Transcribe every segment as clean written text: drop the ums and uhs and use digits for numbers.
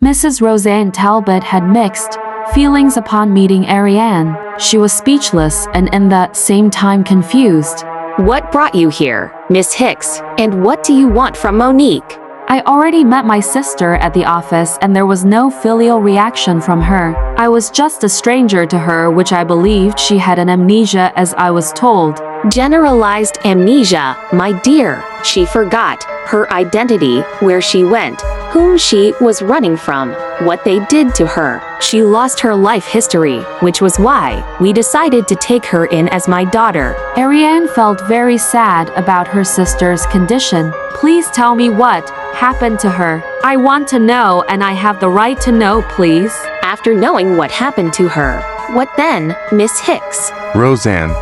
Mrs. Roseanne Talbot had mixed feelings upon meeting Ariane. She was speechless and in the same time confused. What brought you here, Miss Hicks, and what do you want from Monique? I already met my sister at the office and there was no filial reaction from her. I was just a stranger to her, which I believed she had an amnesia as I was told. Generalized amnesia, my dear. She forgot her identity, where she went, whom she was running from, what they did to her. She lost her life history, which was why we decided to take her in as my daughter. Ariane felt very sad about her sister's condition. Please tell me what happened to her. I want to know and I have the right to know, please. After knowing what happened to her, what then, Miss Hicks? Roseanne,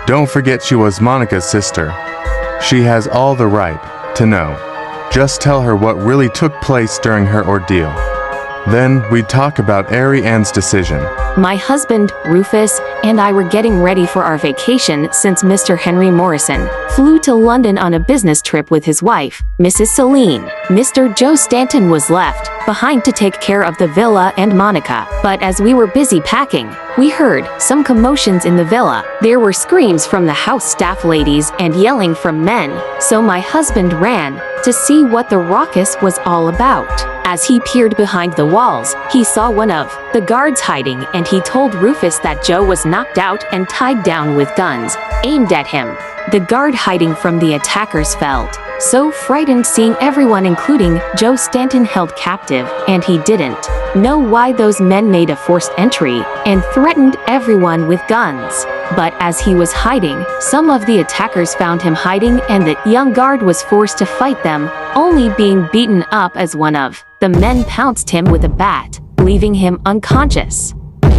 don't forget she was Monica's sister. She has all the right to know. Just tell her what really took place during her ordeal. Then we'd talk about Ariane's decision. My husband, Rufus, and I were getting ready for our vacation since Mr. Henry Morrison flew to London on a business trip with his wife, Mrs. Celine. Mr. Joe Stanton was left behind to take care of the villa and Monica. But as we were busy packing, we heard some commotions in the villa. There were screams from the house staff ladies and yelling from men, so my husband ran to see what the ruckus was all about. As he peered behind the walls, he saw one of the guards hiding, and he told Rufus that Joe was knocked out and tied down with guns aimed at him. The guard hiding from the attackers felt so frightened seeing everyone, including Joe Stanton, held captive, and he didn't know why those men made a forced entry and threatened everyone with guns. But as he was hiding, some of the attackers found him hiding, and the young guard was forced to fight them, only being beaten up as one of the men pounced him with a bat, leaving him unconscious.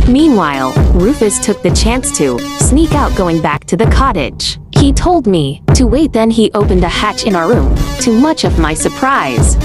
Meanwhile, Rufus took the chance to sneak out, going back to the cottage. He told me to wait, then he opened a hatch in our room. To much of my surprise,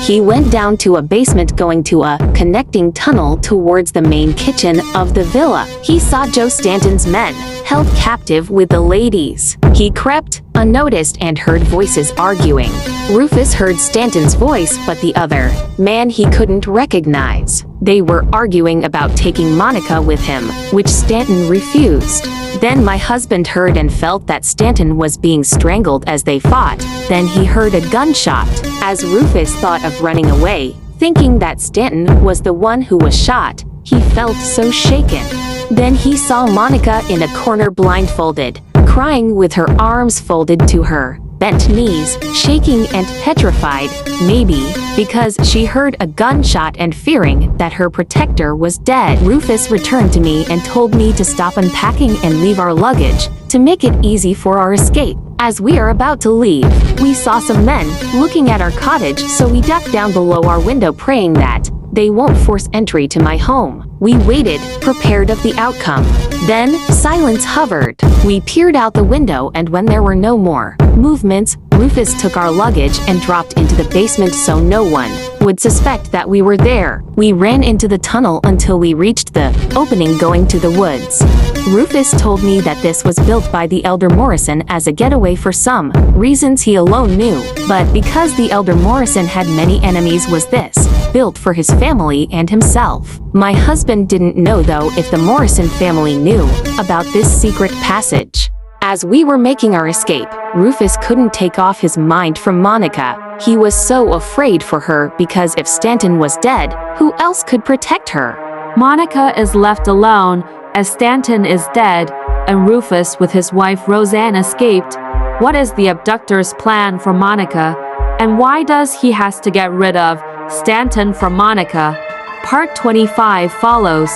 he went down to a basement, going to a connecting tunnel towards the main kitchen of the villa. He saw Joe Stanton's men held captive with the ladies. He crept unnoticed and heard voices arguing. Rufus heard Stanton's voice, but the other man he couldn't recognize. They were arguing about taking Monica with him, which Stanton refused. Then my husband heard and felt that Stanton was being strangled as they fought. Then he heard a gunshot. As Rufus thought of running away, thinking that Stanton was the one who was shot, he felt so shaken. Then he saw Monica in a corner, blindfolded, crying with her arms folded to her bent knees, shaking and petrified, maybe because she heard a gunshot and fearing that her protector was dead. Rufus returned to me and told me to stop unpacking and leave our luggage to make it easy for our escape. As we are about to leave, we saw some men looking at our cottage, so we ducked down below our window, praying that they won't force entry to my home. We waited, prepared of the outcome. Then, silence hovered. We peered out the window, and when there were no more movements, Rufus took our luggage and dropped into the basement so no one would suspect that we were there. We ran into the tunnel until we reached the opening going to the woods. Rufus told me that this was built by the elder Morrison as a getaway for some reasons he alone knew, but because the elder Morrison had many enemies, was this built for his family and himself. My husband didn't know, though, if the Morrison family knew about this secret passage. As we were making our escape, Rufus couldn't take off his mind from Monica. He was so afraid for her, because if Stanton was dead, who else could protect her? Monica is left alone as Stanton is dead, and Rufus with his wife Roseanne escaped. What is the abductor's plan for Monica, and why does he has to get rid of Stanton from Monica? Part 25 follows.